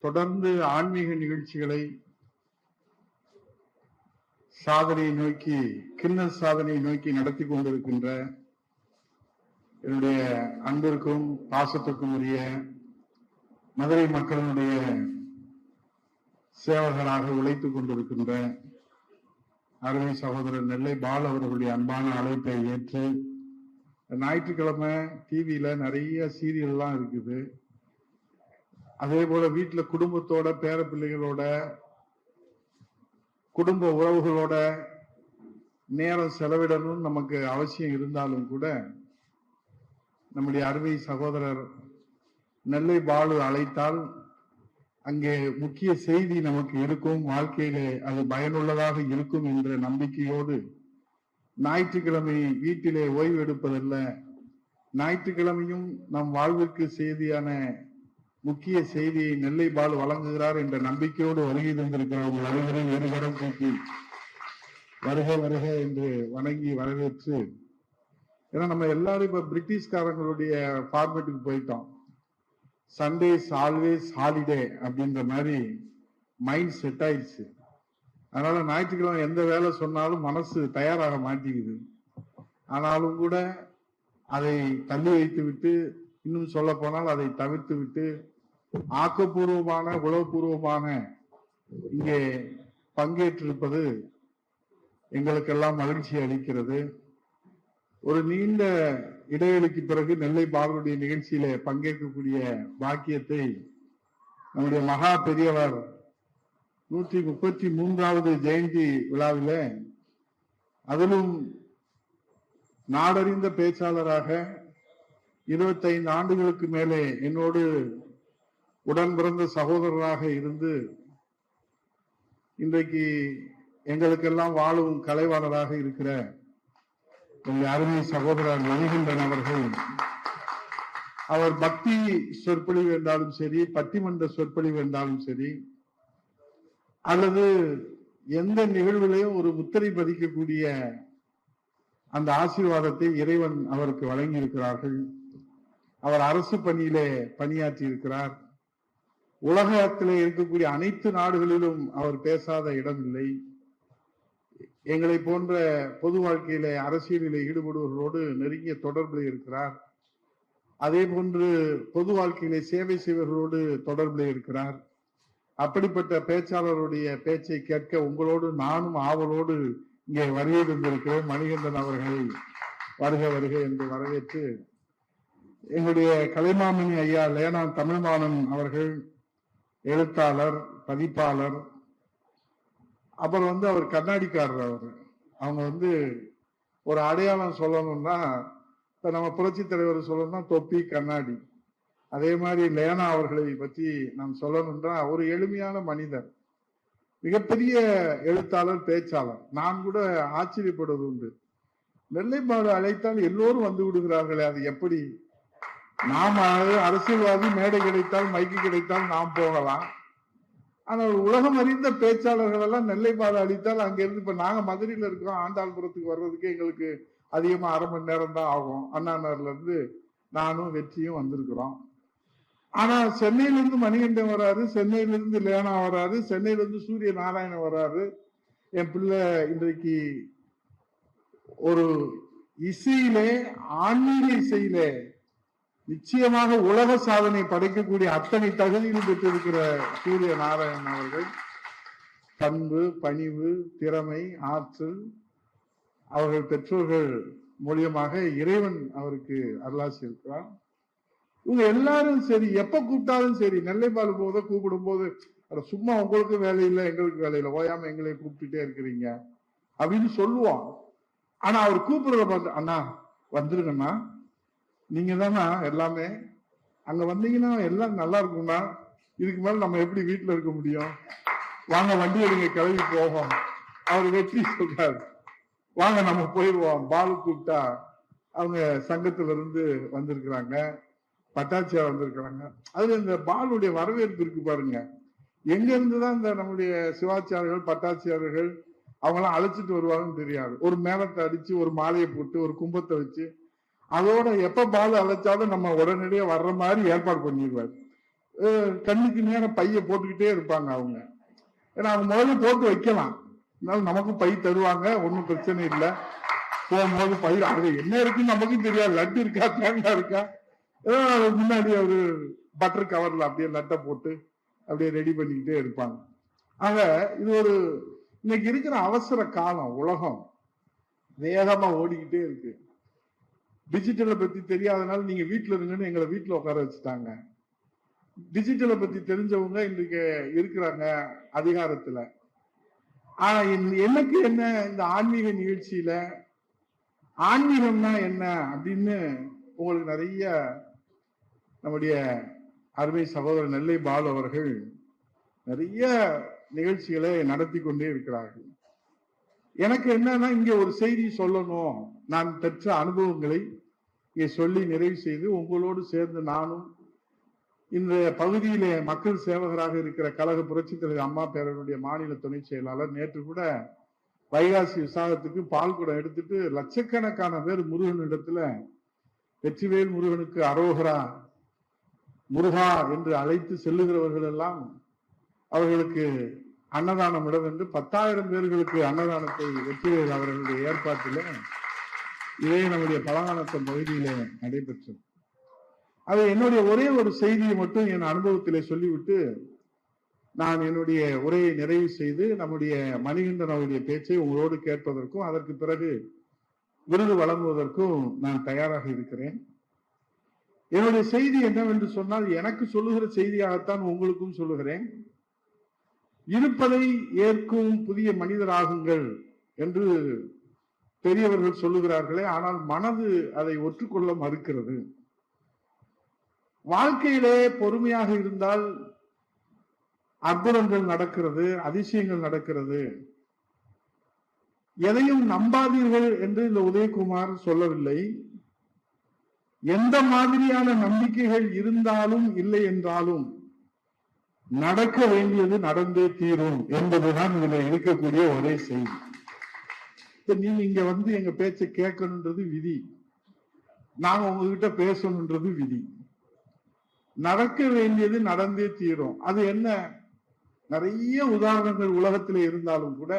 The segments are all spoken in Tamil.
தொடர்ந்து ஆன்மீக நிகழ்ச்சிகளை சாதனையை நோக்கி கின்னஸ் சாதனையை நோக்கி நடத்தி கொண்டிருக்கின்ற என்னுடைய அன்பிற்கும் பாசத்துக்கும் உரிய மதுரை மக்களுடைய சேவகராக உழைத்துக் கொண்டிருக்கின்ற அருமை சகோதரர் நெல்லை பால் அவர்களுடைய அன்பான அழைப்பை ஏற்று ஞாயிற்றுக்கிழமை டிவியில நிறைய சீரியல்லாம் இருக்குது. அதே போல வீட்டுல குடும்பத்தோட பேர பிள்ளைகளோட குடும்ப உறவுகளோட நேரம் செலவிடணும் நமக்கு அவசியம் இருந்தாலும் கூட நம்முடைய அருமை சகோதரர் நெல்லை பாலு அழைத்தால் அங்கே முக்கிய செய்தி நமக்கு இருக்கும், வாழ்க்கையிலே அது பயனுள்ளதாக இருக்கும் என்ற நம்பிக்கையோடு ஞாயிற்றுக்கிழமை வீட்டிலே ஓய்வு எடுப்பதல்ல, ஞாயிற்றுக்கிழமையும் நம் வாழ்வுக்கு செய்தியான முக்கிய செய்தியை நெல்லை பாலு வழங்குகிறார் என்ற நம்பிக்கையோடு வருகை தந்திருக்கிறவர்கள் அனைவரும் இருகரம் கூப்பி வருக வருக என்று வணங்கி வரவேற்று, ஏன்னா நம்ம எல்லாரும் இப்ப பிரிட்டிஷ்காரங்களுடைய ஃபார்மேட்டுக்கு போயிட்டோம். சண்டேஸ் ஆல்வேஸ் ஹாலிடே அப்படின்ற மாதிரி மைண்ட் செட் ஆயிடுச்சு. அதனால ஞாயிற்றுக்கிழமை எந்த வேலை சொன்னாலும் மனசு தயாராக மாட்டேங்குது. ஆனாலும் கூட அதை தள்ளி வைத்து விட்டு, இன்னும் சொல்ல போனால் அதை தவிர்த்து விட்டு ஆக்கப்பூர்வமான உளவுபூர்வமான இங்கே பங்கேற்றிருப்பது எங்களுக்கெல்லாம் மகிழ்ச்சி அளிக்கிறது. ஒரு நீண்ட இடைவெளிக்கு பிறகு நெல்லை பாலுடைய நிகழ்ச்சியில பங்கேற்கக்கூடிய பாக்கியத்தை நம்முடைய மகா பெரியவர் 133வது ஜெயந்தி விழாவில, அதிலும் நாடறிந்த பேச்சாளராக 25 ஆண்டுகளுக்கு மேலே என்னோடு உடன் பிறந்த சகோதரராக இருந்து இன்றைக்கு எங்களுக்கெல்லாம் வாழும் கலைவாணராக இருக்கிற அருமை சகோதரர் மணிகண்டன் அவர்கள், அவர் பக்தி சொற்பொழிவு என்றாலும் சரி, பட்டிமன்ற சொற்பொழிவு என்றாலும் சரி, அல்லது எந்த நிகழ்விலையும் ஒரு முத்திரை பதிக்கக்கூடிய அந்த ஆசீர்வாதத்தை இறைவன் அவருக்கு வழங்கி இருக்கிறார்கள். அவர் அரசு பணியிலே பணியாற்றி இருக்கிறார். உலகத்திலே இருக்கக்கூடிய அனைத்து நாடுகளிலும் அவர் பேசாத இடம் இல்லை. எங்களை போன்ற பொது வாழ்க்கையில அரசியலில் ஈடுபடுவர்களோடு நெருங்கிய தொடர்பில் இருக்கிறார். அதே போன்று பொது வாழ்க்கையிலே சேவை செய்வர்களோடு தொடர்பில் இருக்கிறார். அப்படிப்பட்ட பேச்சாளருடைய பேச்சை கேட்க உங்களோடு நானும் ஆவலோடு இங்கே வருகை தந்திருக்கிறேன். மணிகண்டன் அவர்களை வருக வருக என்று வரவேற்று, எங்களுடைய கலைமாமணி ஐயா லேனா தமிழ்மானன் அவர்கள் எழுத்தாளர், பதிப்பாளர், அப்புறம் அவர் கண்ணாடிக்காரர். அவங்க ஒரு அடையாளம் சொல்லணும்னா, இப்ப நம்ம புரட்சி தலைவர் சொல்லணும்னா தொப்பி கண்ணாடி. அதே மாதிரி லேனா அவர்களை பற்றி நாம் சொல்லணும்னா ஒரு எளிமையான மனிதர், மிகப்பெரிய எழுத்தாளர், பேச்சாளர். நான் கூட ஆச்சரியப்படுவது உண்டு, நெல்லை பாலு அழைத்தால் எல்லோரும் வந்து விடுகிறார்களே, அது எப்படி? நாம் அரசியல்வாதி, மேடை கிடைத்தால் மைக்கு கிடைத்தால் நாம் போகலாம். ஆனால் உலகம் அறிந்த பேச்சாளர்கள் எல்லாம் நெல்லை பாலு அளித்தால் அங்கிருந்து, இப்ப நாங்க மதுரையில இருக்கோம், ஆண்டாள்புரத்துக்கு வர்றதுக்கு எங்களுக்கு அதிகமா அரை மணி நேரம் தான் ஆகும். அண்ணா நகர்ல இருந்து நானும் வெற்றியும் வந்திருக்கிறோம். ஆனா சென்னையிலிருந்து மணிகண்டன் வராரு, சென்னையிலிருந்து லேனா வராரு, சென்னையிலிருந்து சூரிய நாராயணன் வராரு. என் பிள்ளை இன்றைக்கு ஒரு இசையிலே, ஆன்மீக இசையிலே நிச்சயமாக உலக சாதனை படைக்கக்கூடிய அத்தனை தகுதியில் பெற்றிருக்கிற சூரிய நாராயணன் அவர்கள் பண்பு, பணிவு, திறமை, ஆற்றல், அவர்கள் பெற்றோர்கள் மூலியமாக இறைவன் அவருக்கு அருளாசி இருக்கிறார். இவங்க எல்லாரும் சரி, எப்ப கூப்பிட்டாலும் சரி, நெல்லை பாலு போத கூப்பிடும் போது, சும்மா உங்களுக்கு வேலை இல்லை எங்களுக்கு வேலை இல்லை, ஓயாம எங்களை கூப்பிட்டுட்டே இருக்கிறீங்க அப்படின்னு சொல்லுவோம். ஆனா அவர் கூப்பிடுறத பார்த்து, அண்ணா வந்துருங்கண்ணா, நீங்க தானா எல்லாமே, அங்க வந்தீங்கன்னா எல்லாம் நல்லா இருக்கும்னா, இதுக்கு மேல நம்ம எப்படி வீட்டுல இருக்க முடியும், வாங்க வண்டி எடுங்க கிளம்பி போவோம். அவர் வெற்றி சொல்றாரு, வாங்க நம்ம போயிடுவோம். பாலு கூப்பிட்டா அவங்க சங்கத்துல இருந்து வந்திருக்கிறாங்க, பட்டாச்சியார் வந்திருக்கிறாங்க. அதுல இந்த பாலுடைய வரவேற்பு இருக்கு பாருங்க. எங்க இருந்துதான் இந்த நம்முடைய சிவாச்சாரியர்கள், பட்டாச்சியார்கள் அவங்களாம் அழைச்சிட்டு வருவாங்கன்னு தெரியாது. ஒரு மேளத்தை அடிச்சு, ஒரு மாலையை போட்டு, ஒரு கும்பத்தை வச்சு, அதோட எப்ப பாலு அழைச்சாலும் நம்ம உடனடியே வர்ற மாதிரி ஏற்பாடு பண்ணிடுவார். கண்ணுக்கு நேரம் பைய போட்டுக்கிட்டே இருப்பாங்க அவங்க. ஏன்னா அவங்க முதல்ல போட்டு வைக்கலாம், இருந்தாலும் நமக்கும் பை தருவாங்க, ஒன்றும் பிரச்சனை இல்லை. போகும்போது பை அது என்ன இருக்குன்னு நமக்கும் தெரியாது, லட்டு இருக்கா தேங்காய் இருக்கா, ஏதோ முன்னாடி ஒரு பட்டர் கவர்ல அப்படியே லட்டை போட்டு அப்படியே ரெடி பண்ணிக்கிட்டே இருப்பாங்க. ஆக இது ஒரு இன்னைக்கு இருக்கிற அவசர காலம், உலகம் வேகமா ஓடிக்கிட்டே இருக்கு. டிஜிட்டலை பத்தி தெரியாதனால நீங்க வீட்டுல இருங்கன்னு எங்களை வீட்டுல உட்கார வச்சுட்டாங்க. டிஜிட்டலை பத்தி தெரிஞ்சவங்க இன்றைக்கு இருக்கிறாங்க அதிகாரத்துல. ஆனா எனக்கு என்ன, இந்த ஆன்மீக நிகழ்ச்சியில ஆன்மீகம்னா என்ன அப்படின்னு உங்களுக்கு நிறைய நம்முடைய அருமை சகோதரர் நெல்லை பாலு அவர்கள் நிறைய நிகழ்ச்சிகளை நடத்தி கொண்டே இருக்கிறார்கள். எனக்கு என்னன்னா, இங்க ஒரு செய்தி சொல்லணும், நான் பெற்ற அனுபவங்களை இங்கே சொல்லி நிறைவு செய்து உங்களோடு சேர்ந்து நானும் இந்த பகுதியிலே மக்கள் சேவகராக இருக்கிற கழக புரட்சித் தலைவர் அம்மா பேரவையுடைய மாநில துணை செயலாளர் நேற்று கூட வைகாசி விசாகத்துக்கு பால் குடம் எடுத்துட்டு லட்சக்கணக்கான பேர் முருகன் இடத்துல வெற்றிவேல் முருகனுக்கு அரோகரா முருகா என்று அழைத்து செல்லுகிறவர்கள் எல்லாம் அவர்களுக்கு அன்னதானம் இடம் என்று 10,000 பேர்களுக்கு அன்னதானத்தை வெற்றிவேல் அவர்களுடைய ஏற்பாட்டில இதே நம்முடைய பலகானத்தம் பகுதியில நடைபெற்றது. அது என்னுடைய ஒரே ஒரு செய்தியை மட்டும் என் அனுபவத்திலே சொல்லிவிட்டு நான் என்னுடைய உரையை நிறைவு செய்து நம்முடைய மணிகண்டன் அவருடைய பேச்சை உங்களோடு கேட்பதற்கும் அதற்கு பிறகு விருது வழங்குவதற்கும் நான் தயாராக இருக்கிறேன். என்னுடைய செய்தி என்னவென்று சொன்னால், எனக்கு சொல்லுகிற செய்தியாகத்தான் உங்களுக்கும் சொல்லுகிறேன். இருப்பதை ஏற்கும் புதிய மனிதராகுங்கள் என்று பெரியவர்கள் சொல்லுகிறார்களே, ஆனால் மனது அதை ஒற்றுக்கொள்ள மறுக்கிறது. வாழ்க்கையிலே பொறுமையாக இருந்தால் அற்புதங்கள் நடக்கிறது, அதிசயங்கள் நடக்கிறது. எதையும் நம்பாதீர்கள் என்று இந்த உதயகுமார் சொல்லவில்லை. எந்த மாதிரியான நம்பிக்கைகள் இருந்தாலும் இல்லை என்றாலும் நடக்க வேண்டியது நடந்தே தீரும் என்பதுதான் இதுல இருக்கக்கூடிய ஒரே செய்தி. நீங்க இங்க வந்து எங்க பேச்சை கேட்கணுன்றது விதி, நாங்க உங்ககிட்ட பேசணுன்றது விதி. நடக்க வேண்டியது நடந்தே தீரும். அது என்ன, நிறைய உதாரணங்கள் உலகத்திலே இருந்தாலும் கூட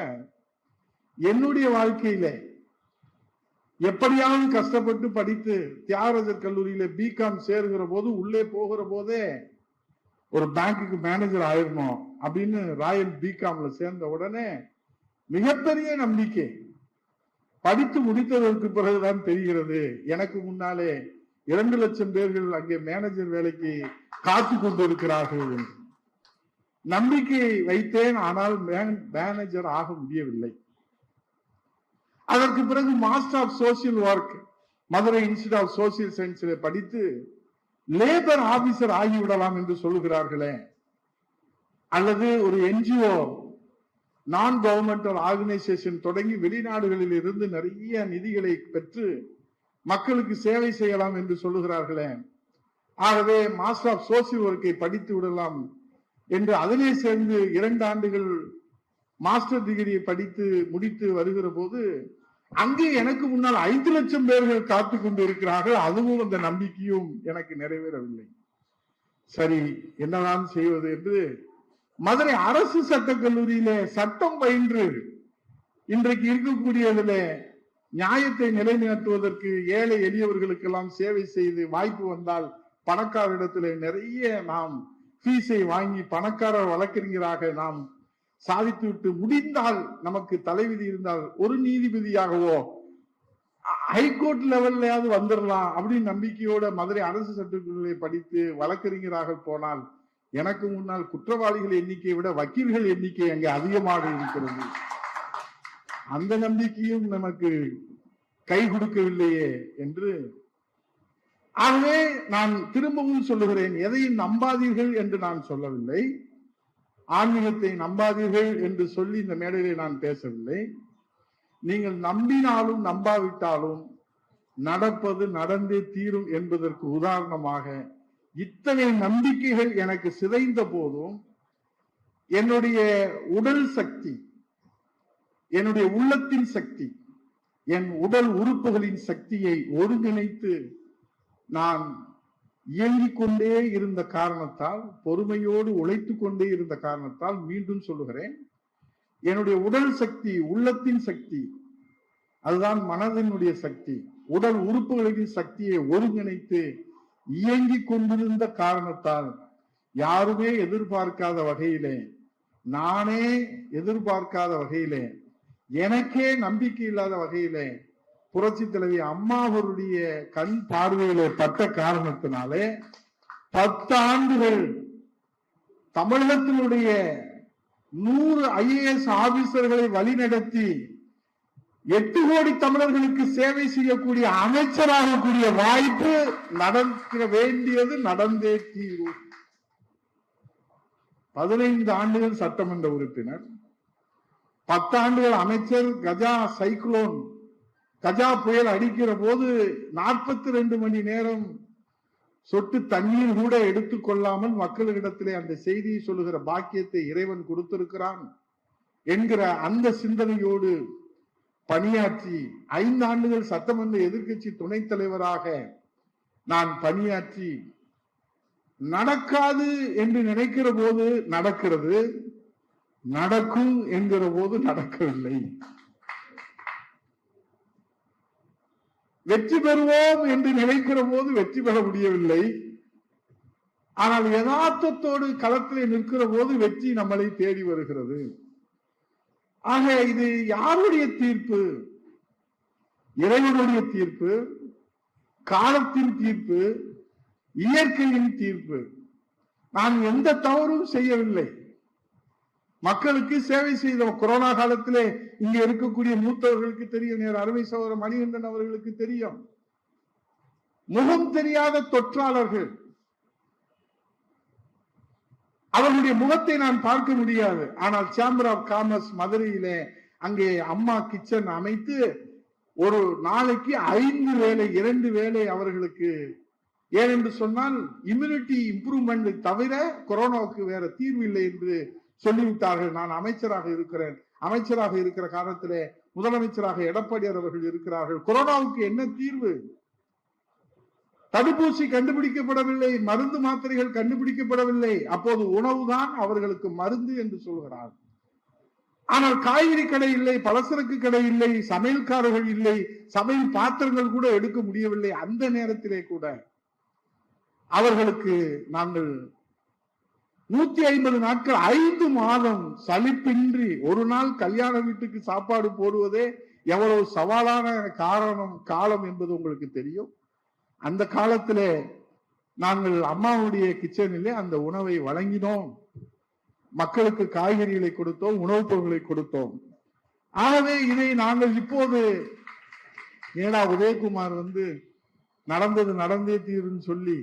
என்னுடைய வாழ்க்கையில எப்படியாவது கஷ்டப்பட்டு படித்து தியாகராஜர் கல்லூரியில பிகாம் சேருகிற போது, உள்ளே போகிற போதே ஒரு பேங்குக்கு மேனேஜர் ஆயிரணும் அப்படின்னு ராயல் பிகாம்ல சேர்ந்த உடனே மிகப்பெரிய நம்பிக்கை. படித்து முடித்ததற்கு பிறகுதான் தெரிகிறது, எனக்கு முன்னாலே 2 லட்சம் பேர்கள் அங்கே மேனேஜர் வேலைக்கு காத்து கொண்டிருக்கிறார்கள் என்று. நம்பிக்கை வைத்தேன், ஆனால் மேனேஜர் ஆக முடியவில்லை. அதற்கு பிறகு master of social work Madurai institute of social சயின்ஸில் படித்து லேபர் ஆபீசர் ஆகிவிடலாம் என்று சொல்லுகிறார்களே, அல்லது ஒரு என்ஜிஓ நான் கவர்மெண்டல் ஆர்கனைசேஷன் தொடங்கி வெளிநாடுகளில் இருந்து நிறைய நிதிகளை பெற்று மக்களுக்கு சேவை செய்யலாம் என்று சொல்லுகிறார்களே, ஆகவே மாஸ்டர் ஆஃப் சோசியல் ஒர்க்கை படித்து விடலாம் என்று அதிலே சேர்ந்து 2 ஆண்டுகள் மாஸ்டர் டிகிரியை படித்து முடித்து வருகிற போது அங்கே எனக்கு முன்னால் 5 லட்சம் பேர்கள் காத்து கொண்டு இருக்கிறார்கள். அதுவும் அந்த நம்பிக்கையும் எனக்கு நிறைவேறவில்லை. சரி, என்னதான் செய்வது என்று மதுரை அரசு சட்டக் கல்லூரியிலே சட்டம் பயின்று இன்றைக்கு இருக்கக்கூடியதில் நியாயத்தை நிலைநாட்டுவதற்கு ஏழை எளியவர்களுக்கெல்லாம் சேவை செய்து வாய்ப்பு வந்தால் பணக்காரரிடத்தில் நிறைய நாம் ஃபீஸை வாங்கி பணக்கார வழக்கறிஞராக நாம் சாதித்து விட்டு, முடிந்தால் நமக்கு தலைவிதி இருந்தால் ஒரு நீதிபதியாகவோ ஹைகோர்ட் லெவல்லையாவது வந்துடலாம் அப்படின்னு நம்பிக்கையோட மதுரை அரசு சட்டக்கல்லூரியை படித்து வழக்கறிஞராக போனால் எனக்கு முன்னால் குற்றவாளிகள் எண்ணிக்கையை விட வக்கீல்கள் எண்ணிக்கை அங்கே அதிகமாக இருக்கிறது. அந்த நம்பிக்கையும் நமக்கு கை கொடுக்கவில்லையே என்று. ஆகவே நான் திரும்பவும் சொல்லுகிறேன், எதையும் நம்பாதீர்கள் என்று நான் சொல்லவில்லை, ஆன்மீகத்தை நம்பாதீர்கள் என்று சொல்லி இந்த மேடையிலே நான் பேசவில்லை. நீங்கள் நம்பினாலும் நம்பாவிட்டாலும் நடப்பது நடந்தே தீரும் என்பதற்கு உதாரணமாக இத்தனை நம்பிக்கைகள் எனக்கு சிதைந்த போதும் என்னுடைய உடல் சக்தி, என்னுடைய உள்ளத்தின் சக்தி, என் உடல் உறுப்புகளின் சக்தியை ஒருங்கிணைத்து நான் இயங்கிக் கொண்டே இருந்த காரணத்தால், பொறுமையோடு உழைத்துக் கொண்டே இருந்த காரணத்தால், மீண்டும் சொல்லுகிறேன், என்னுடைய உடல் சக்தி, உள்ளத்தின் சக்தி, அதுதான் மனதினுடைய சக்தி, உடல் உறுப்புகளின் சக்தியை ஒருங்கிணைத்து இயங்கிக் கொண்டிருந்த காரணத்தால், யாருமே எதிர்பார்க்காத வகையிலே, நானே எதிர்பார்க்காத வகையிலே, எனக்கே நம்பிக்கை இல்லாத வகையிலே புரட்சி தலைவி அம்மா அவருடைய கண் பார்வையிலே பட்ட காரணத்தினாலே 10 ஆண்டுகள் தமிழகத்தினுடைய 100 IAS ஆபீசர்களை வழிநடத்தி 8 கோடி தமிழர்களுக்கு சேவை செய்யக்கூடிய அமைச்சராகக்கூடிய வாய்ப்பு நடக்க வேண்டியது நடந்தே தீரும். 15 ஆண்டுகள் சட்டமன்ற உறுப்பினர், 10 ஆண்டுகள் அமைச்சர். கஜா சைக்ளோன், கஜா புயல் அடிக்கிற போது 42 மணி நேரம் சொட்டு தண்ணீர் கூட எடுத்துக்கொள்ளாமல் மக்களிடத்திலே அந்த செய்தியை சொல்லுகிற பாக்கியத்தை இறைவன் கொடுத்திருக்கிறான் என்கிற அந்த சிந்தனையோடு பணியாற்றி 5 ஆண்டுகள் சட்டமன்ற எதிர்க்கட்சி துணைத் தலைவராக நான் பணியாற்றி, நடக்காது என்று நினைக்கிற போது நடக்கிறது, நடக்கும் என்கிற போது நடக்கவில்லை. வெற்றி பெறுவோம் என்று நினைக்கிற போது வெற்றி பெற முடியவில்லை. ஆனால் யதார்த்தத்தோடு களத்திலே நிற்கிற போது வெற்றி நம்மளை தேடி வருகிறது. ஆக இது யாருடைய தீர்ப்பு? இறைவனுடைய தீர்ப்பு, காலத்தின் தீர்ப்பு, இயற்கையின் தீர்ப்பு. நான் எந்த தவறும் செய்யவில்லை. மக்களுக்கு சேவை செய்த கொரோனா காலத்திலே இங்க இருக்கக்கூடிய மூத்தவர்களுக்கு தெரியும், நேர் அருமை சகோதரர் மணிகண்டன் அவர்களுக்கு தெரியும். முகம் தெரியாத தொற்றாளர்கள், அவர்களுடைய முகத்தை நான் பார்க்க முடியாது. ஆனால் சேம்பர் ஆஃப் காமர்ஸ் மதுரையிலே அங்கே அம்மா கிச்சன் அமைத்து ஒரு நாளைக்கு 5 வேளை 2 வேளை அவர்களுக்கு, ஏனென்று சொன்னால் இம்யூனிட்டி இம்ப்ரூவ்மெண்ட் தவிர கொரோனாவுக்கு வேற தீர்வு இல்லை என்று சொல்லிவிட்டார்கள். நான் அமைச்சராக இருக்கிறேன். அமைச்சராக இருக்கிற காலத்திலே முதலமைச்சராக எடப்பாடியார் அவர்கள் இருக்கிறார்கள். கொரோனாவுக்கு என்ன தீர்வு? தடுப்பூசி கண்டுபிடிக்கப்படவில்லை, மருந்து மாத்திரைகள் கண்டுபிடிக்கப்படவில்லை. அப்போது உணவுதான் அவர்களுக்கு மருந்து என்று சொல்கிறார். ஆனால் காய்கறி கடை இல்லை, பலசரக்கு கடை இல்லை, சமையல்காரர்கள் இல்லை, சமையல் பாத்திரங்கள் கூட எடுக்க முடியவில்லை. அந்த நேரத்திலே கூட அவர்களுக்கு நாங்கள் 150 நாட்கள் 5 மாதம் சலிப்பின்றி ஒரு நாள் கல்யாண வீட்டுக்கு சாப்பாடு போடுவதே எவ்வளவு சவாலான காலம் என்பது உங்களுக்கு தெரியும். அந்த காலத்திலே நாங்கள் அம்மாவுடைய கிச்சனிலே அந்த உணவை வழங்கினோம். மக்களுக்கு காய்கறிகளை கொடுத்தோம், உணவுப் பொருட்களை கொடுத்தோம். ஆகவே இதை நாங்கள் இப்போது ஏடா உதயகுமார் நடந்தது நடந்தே தீருன்னு சொல்லி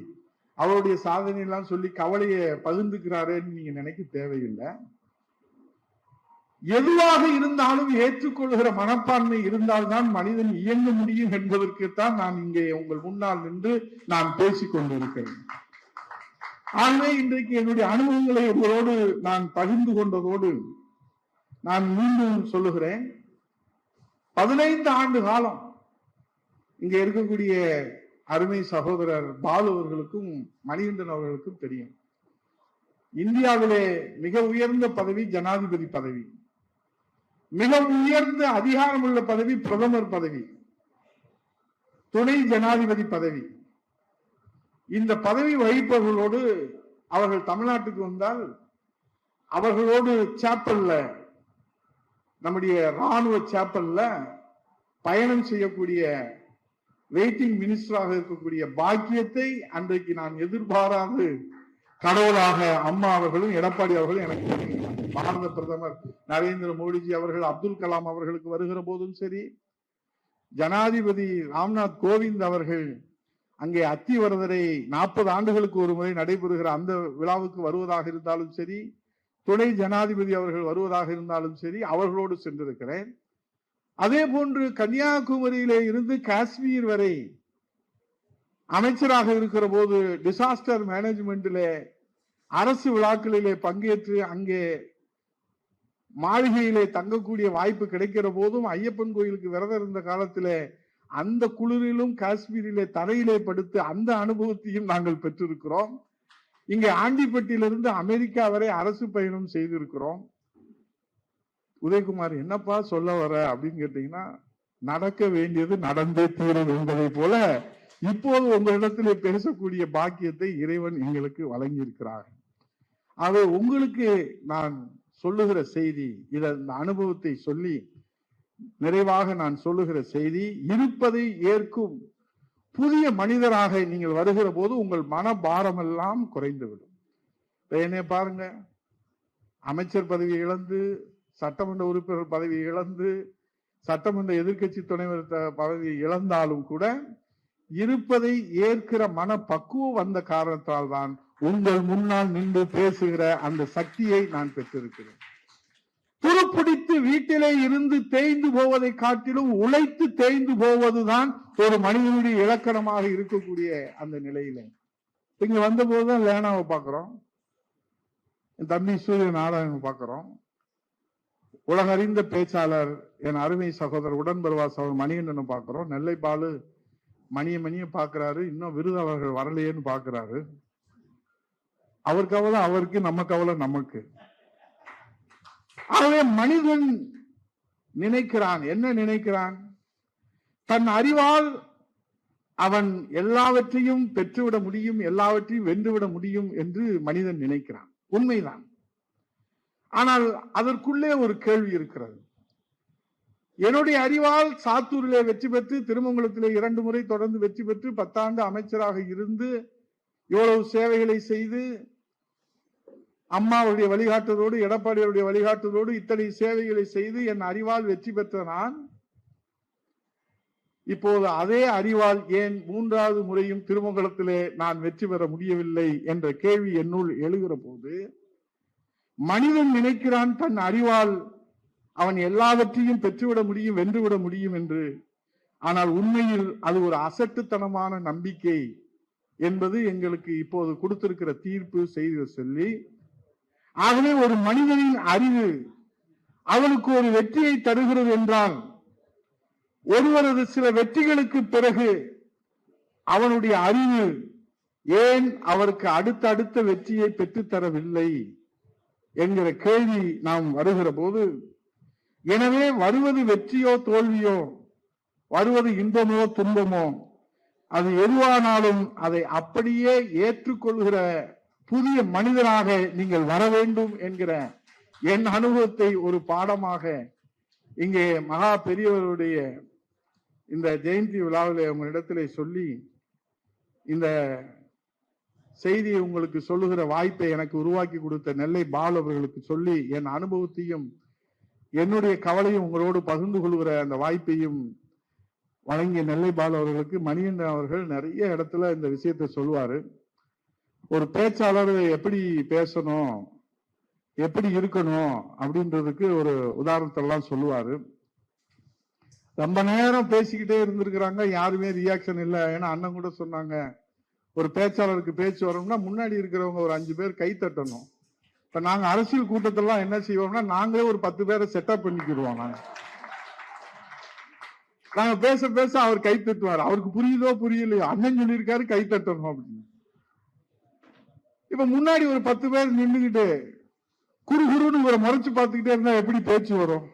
அவருடைய சாதனை எல்லாம் சொல்லி கவலையை பகிர்ந்துக்கிறாருன்னு நீங்க நினைக்க தேவையில்லை. எதுவாக இருந்தாலும் ஏற்றுக்கொள்கிற மனப்பான்மை இருந்தால்தான் மனிதன் இயங்க முடியும் என்பதற்குத்தான் நான் இங்கே உங்கள் முன்னால் நின்று நான் பேசிக் கொண்டிருக்கிறேன். ஆகவே இன்றைக்கு என்னுடைய அனுபவங்களை உங்களோடு நான் பகிர்ந்து கொண்டதோடு நான் மீண்டும் சொல்லுகிறேன், 15 ஆண்டு காலம் இங்க இருக்கக்கூடிய அருமை சகோதரர் பாலு அவர்களுக்கும் மணிகண்டன் அவர்களுக்கும் தெரியும், இந்தியாவிலே மிக உயர்ந்த பதவி ஜனாதிபதி பதவி, மிக உயர்ந்த அதிகாரம் உள்ள பதவி பிரதமர் பதவி, துணை ஜனாதிபதி பதவி. இந்த பதவி வகிப்பவர்களோடு அவர்கள் தமிழ்நாட்டுக்கு வந்தால் அவர்களோடு சாப்பல்ல, நம்முடைய ராணுவ சாப்பல்ல பயணம் செய்யக்கூடிய வெயிட்டிங் மினிஸ்டராக இருக்கக்கூடிய பாக்கியத்தை அன்றைக்கு நான் எதிர்பாராது கடவுளாக அம்மா அவர்களும் எடப்பாடி அவர்களும் எனக்கு, பாரத பிரதமர் நரேந்திர மோடிஜி அவர்கள் அப்துல் கலாம் அவர்களுக்கு வருகிற போதும் சரி, ஜனாதிபதி ராம்நாத் கோவிந்த் அவர்கள் அங்கே அத்திவரதரை 40 ஆண்டுகளுக்கு ஒரு முறை நடைபெறுகிற அந்த விழாவுக்கு வருவதாக இருந்தாலும் சரி, துணை ஜனாதிபதி அவர்கள் வருவதாக இருந்தாலும் சரி, அவர்களோடு சென்றிருக்கிறேன். அதே போன்று கன்னியாகுமரியிலே இருந்து காஷ்மீர் வரை அமைச்சராக இருக்கிற போது டிசாஸ்டர் மேனேஜ்மெண்டிலே அரசு விழாக்களிலே பங்கேற்று அங்கே மாளிகையிலே தங்கக்கூடிய வாய்ப்பு கிடைக்கிற போதும், ஐயப்பன் கோயிலுக்கு விரதம் இருந்த காலத்திலே அந்த குளிரிலும் காஷ்மீரிலே தரையிலே படுத்து அந்த அனுபவத்தையும் நாங்கள் பெற்றிருக்கிறோம். இங்கே ஆண்டிப்பட்டியிலிருந்து அமெரிக்கா வரை அரசு பயணம் செய்திருக்கிறோம். உதயகுமார் என்னப்பா சொல்ல வர அப்படின்னு கேட்டீங்கன்னா, நடக்க வேண்டியது நடந்தே தீரும் என்பதை போல இப்போது உங்களிடத்திலே பேசக்கூடிய பாக்கியத்தை இறைவன் எங்களுக்கு வழங்கி இருக்கிறார். ஆக உங்களுக்கு நான் சொல்லுகிற செய்தி, இந்த அனுபவத்தை சொல்லி நிறைவாக நான் சொல்லுகிற செய்தி, இருப்பதை ஏற்கும் புதிய மனிதராக நீங்கள் வருகிற போது உங்கள் மனபாரம் எல்லாம் குறைந்துவிடும். என்னை பாருங்க, அமைச்சர் பதவி இழந்து, சட்டமன்ற உறுப்பினர் பதவி இழந்து, சட்டமன்ற எதிர்கட்சி துணைவர் பதவி இழந்தாலும் கூட இருப்பதை ஏற்கிற மனப்பக்குவம் வந்த காரணத்தால் தான் உங்கள் முன்னால் நின்று பேசுகிற அந்த சக்தியை நான் பெற்றிருக்கிறேன். துருப்பிடித்து வீட்டிலே இருந்து தேய்ந்து போவதை காட்டிலும் உழைத்து தேய்ந்து போவதுதான் ஒரு மனிதனுடைய இலக்கணமாக இருக்கக்கூடிய அந்த நிலையில இங்க வந்த போதுதான் லேனாவை பார்க்கிறோம், என் தம்பி சூரிய நாராயணன் பார்க்கிறோம், உலக அறிந்த பேச்சாளர் என் அருமை சகோதரர் உடன்பருவா சகோதரர் மணிகண்டனை பார்க்கிறோம், நெல்லை பாலு மணிய பார்க்கிறாரு, இன்னும் விருதாளர்கள் வரலையேன்னு பார்க்கிறாரு. அவர் கவலை அவருக்கு, நம்ம கவலை நமக்கு. ஆகவே மனிதன் நினைக்கிறான், என்ன நினைக்கிறான்? தன் அறிவால் அவன் எல்லாவற்றையும் பெற்றுவிட முடியும், எல்லாவற்றையும் வென்றுவிட முடியும் என்று மனிதன் நினைக்கிறான். உண்மைதான். ஆனால் அதற்குள்ளே ஒரு கேள்வி இருக்கிறது. என்னுடைய அறிவால் சாத்தூரிலே வெற்றி பெற்று, திருமங்கலத்திலே 2 முறை தொடர்ந்து வெற்றி பெற்று 10 ஆண்டு அமைச்சராக இருந்து இவ்வளவு சேவைகளை செய்து, அம்மாவுடைய வழிகாட்டுதலோடு, எடப்பாடியுடைய வழிகாட்டுதலோடு இத்தனை சேவைகளை செய்து என் அறிவால் வெற்றி பெற்ற நான் இப்போது அதே அறிவால் ஏன் 3வது முறையும் திருமங்கலத்திலே நான் வெற்றி பெற முடியவில்லை என்ற கேள்வி என்னுள் எழுகிற போது, மனிதன் நினைக்கிறான் தன் அறிவால் அவன் எல்லாவற்றையும் பெற்றுவிட முடியும், வென்றுவிட முடியும் என்று. ஆனால் உண்மையில் அது ஒரு அசட்டுத்தனமான நம்பிக்கை என்பது எங்களுக்கு இப்போது கொடுத்திருக்கிற தீர்ப்பு செய்தி சொல்லி. ஆகவே ஒரு மனிதனின் அறிவு அவனுக்கு ஒரு வெற்றியை தருகிறது என்றால், ஒருவரது சில வெற்றிகளுக்கு பிறகு அவனுடைய அறிவு ஏன் அவருக்கு அடுத்த வெற்றியை பெற்றுத்தரவில்லை என்கிற கேள்வி நாம் வருகிற போது, எனவே வருவது வெற்றியோ தோல்வியோ, வருவது இன்பமோ துன்பமோ, அது எதுவானாலும் அதை அப்படியே ஏற்றுக்கொள்கிற புதிய மனிதனாக நீங்கள் வர வேண்டும் என்கிற என் அனுபவத்தை ஒரு பாடமாக இங்கே மகா பெரியவருடைய இந்த ஜெயந்தி விழாவிலே உங்களிடத்திலே சொல்லி, இந்த செய்தியை உங்களுக்கு சொல்லுகிற வாய்ப்பை எனக்கு உருவாக்கி கொடுத்த நெல்லை பால் அவர்களுக்கு சொல்லி, என் அனுபவத்தையும் என்னுடைய கவலையும் உங்களோடு பகிர்ந்து கொள்கிற அந்த வாய்ப்பையும் வழங்கிய நெல்லை பால் அவர்களுக்கு மணிகண்டன் அவர்கள் நிறைய இடத்துல இந்த விஷயத்தை சொல்லுவாரு. ஒரு பேச்சாளர் எப்படி பேசணும், எப்படி இருக்கணும் அப்படின்றதுக்கு ஒரு உதாரணத்தெல்லாம் சொல்லுவாரு. ரொம்ப நேரம் பேசிக்கிட்டே இருந்திருக்கிறாங்க, யாருமே ரியாக்ஷன் இல்லை. ஏன்னா அண்ணன் கூட சொன்னாங்க, ஒரு பேச்சாளருக்கு பேச்சு வரணும்னா முன்னாடி இருக்கிறவங்க ஒரு 5 பேர் கை தட்டணும். இப்ப நாங்க அரசியல் கூட்டத்தெல்லாம் என்ன செய்வோம்னா, நாங்களே ஒரு 10 பேரை செட்டப் பண்ணிக்கிடுவோம். நாங்க பேச பேச அவர் கை தட்டுவார். அவருக்கு புரியுதோ புரியலையோ, அண்ணன் சொல்லியிருக்காரு கை தட்டணும் அப்படின்னு. இப்ப முன்னாடி ஒரு 10 பேர் நின்றுகிட்டு குறுகுறுன்னு இவரை முறைச்சு பார்த்துக்கிட்டே இருந்தா எப்படி பேச்சு வரும்?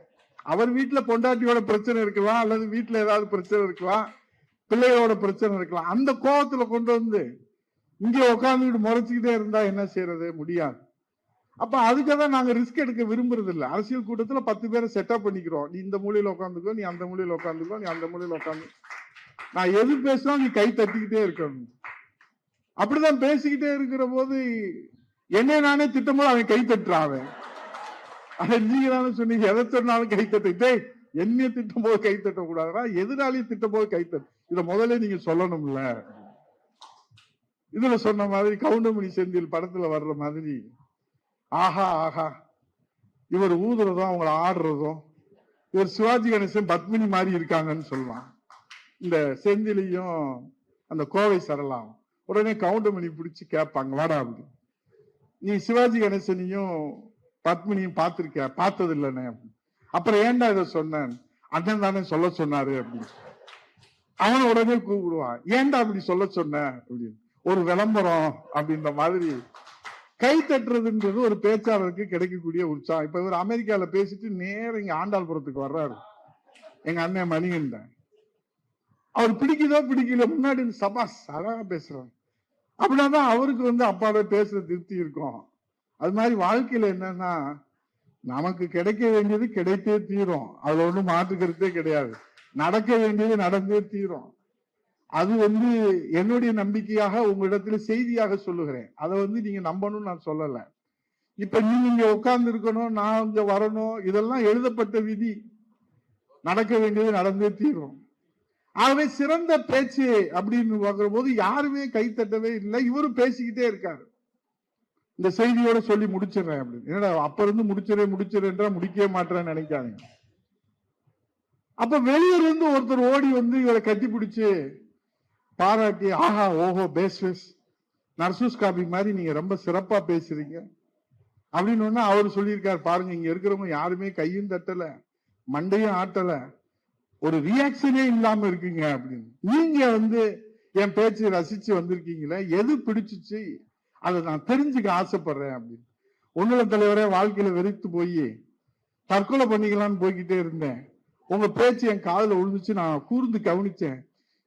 அவர் வீட்டுல பொண்டாட்டியோட பிரச்சனை இருக்கலாம், அல்லது வீட்டுல ஏதாவது பிரச்சனை இருக்கலாம், பிள்ளைகளோட பிரச்சனை இருக்கலாம். அந்த கோபத்துல கொண்டு வந்து இங்க உட்காந்துக்கிட்டு முறைச்சுக்கிட்டே இருந்தா என்ன செய்யறது? முடியாது. அப்ப அதுக்காக நாங்க ரிஸ்க் எடுக்க விரும்புறது இல்லை. அரசியல் கூட்டத்துல 10 பேரை செட்டப் பண்ணிக்கிறோம். நீ இந்த மூலையில உட்காந்துக்கோ, நீ அந்த மூலையில உட்காந்துக்கோ, நீ அந்த மூலையில உட்காந்து, நான் எது பேசுறோம் நீ கை தட்டிக்கிட்டே இருக்கணும். அப்படிதான் பேசிக்கிட்டே இருக்கிற போது என்ன நானே திட்டம்போது அவன் கை தட்டுறான். நீங்க தானே சொன்னீங்க, எதை சொன்னாலும் கை தட்டு. என்னைய திட்டம் போது கை தட்ட கூடாதுன்னா, எதிராளியும் திட்டம் போது கை தட்டு. இத முதல்ல நீங்க சொல்லணும்ல. இதுல சொன்ன மாதிரி கவுண்டமணி செந்தில் படத்துல வர்ற மாதிரி, ஆஹா ஆஹா இவர் ஊதுறதும் அவங்கள ஆடுறதும், இவர் சிவாஜி கணேசன் பத்மினி மாதிரி இருக்காங்கன்னு சொல்லுவான். இந்த செந்திலையும் அந்த கோவை சரலாம் உடனே கவுண்டமணி பிடிச்சு கேட்பாங்க, வாடா அப்படி, நீ சிவாஜி கணேசனையும் பத்மினியும் பார்த்திருக்க? பார்த்தது இல்லைன்னு. அப்புறம் ஏன்டா இதை சொன்னேன்? அண்ணன் தானே சொல்ல சொன்னாரு அப்படின்னு. அவனை உடனே கூப்பிடுவான், ஏன்டா அப்படி சொல்ல சொன்ன அப்படின்னு. ஒரு விளம்பரம் அப்படின்ற மாதிரி கை தட்டுறதுன்றது ஒரு பேச்சாளருக்கு கிடைக்கக்கூடிய உற்சாகம். இப்ப இவர் அமெரிக்கால பேசிட்டு நேரம் இங்க ஆண்டாள்புரத்துக்கு வர்றாரு, எங்க அண்ணன் மணிகண்டன். அவர் பிடிக்குதோ பிடிக்கல, முன்னாடி சபாஸ் அழகா பேசுறாரு அப்படின்னா அவருக்கு அப்பாவோட பேசுற திருப்தி இருக்கும். அது மாதிரி வாழ்க்கையில என்னன்னா, நமக்கு கிடைக்க வேண்டியது கிடைத்தே தீரும், அதுல ஒண்ணும் மாற்றுக்கிறதே கிடையாது. நடக்க வேண்டியது நடந்தே தீரும். அது என்னுடைய நம்பிக்கையாக உங்களிடத்துல செய்தியாக சொல்லுகிறேன். அதை நீங்க நம்பணும்னு நான் சொல்லல. இப்ப நீங்க இங்க உட்கார்ந்து இருக்கணும், நான் இங்க வரணும், இதெல்லாம் எழுதப்பட்ட விதி. நடக்க வேண்டியது நடந்தே தீரும். ஆகவே சிறந்த பேச்சு அப்படின்னு பார்க்கிற போது யாருமே கை தட்டவே இல்லை. இவரும் பேசிக்கிட்டே இருக்காரு. இந்த செய்தியோட சொல்லி முடிச்சிடறேன் அப்படின்னு. என்னடா அப்ப இருந்து முடிச்சிடறேன்றா முடிக்கவே மாட்டேன்னு நினைக்காதீங்க. அப்ப வெளியூர் ஒருத்தர் ஓடி இவரை கட்டி பிடிச்சு பாராட்டி, ஆஹா ஓஹோ பேஸ் நர்சூஸ் காபி மாதிரி நீங்க ரொம்ப சிறப்பா பேசுறீங்க அப்படின்னு அவர் சொல்லியிருக்காரு. பாருங்க, இங்க இருக்கிறவங்க யாருமே கையும் தட்டல, மண்டையும் ஆட்டல, ஒரு ரியாக்ஷனே இல்லாம இருக்குங்க அப்படின்னு. நீங்க என் பேச்சு ரசிச்சு வந்திருக்கீங்களே, எது பிடிச்சிச்சு அதை நான் தெரிஞ்சுக்க ஆசைப்படுறேன் அப்படின்னு. ஒண்ணுல தலைவரே, வாழ்க்கையில வெறித்து போய் தற்கொலை பண்ணிக்கலாம்னு போய்கிட்டே இருந்தேன். உங்க பேச்சு என் காதுல விழுந்துச்சு, நான் கூர்ந்து கவனிச்சேன்.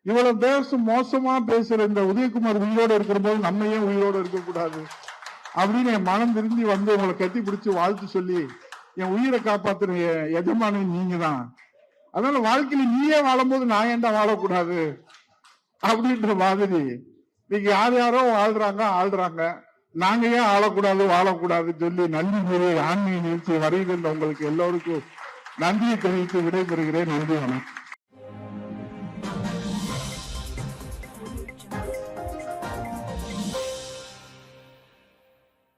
இவ்வளவு பேசும் மோசமா பேசுற இந்த உதயகுமார் உயிரோட இருக்கிற போது நம்ம ஏன் உயிரோட இருக்கக்கூடாது அப்படின்னு என் மனம் திரும்பி உங்களை கட்டி பிடிச்சு வாழ்த்து சொல்லி என் உயிரை காப்பாத்துற எஜமானன் நீங்க தான். அதனால வாழ்க்கையில நீயே வாழும்போது நான் ஏன்டா வாழக்கூடாது அப்படின்ற மாதிரி நீங்க யாரோ ஆள்றாங்க, நாங்க ஏன் வாழக்கூடாது சொல்லி நன்றி கூறி ஆன்மீக நிகழ்ச்சி வருகின்ற உங்களுக்கு எல்லோருக்கும் நன்றியை தெரிவித்து விடைபெறுகிறேன். நன்றி, வணக்கம்.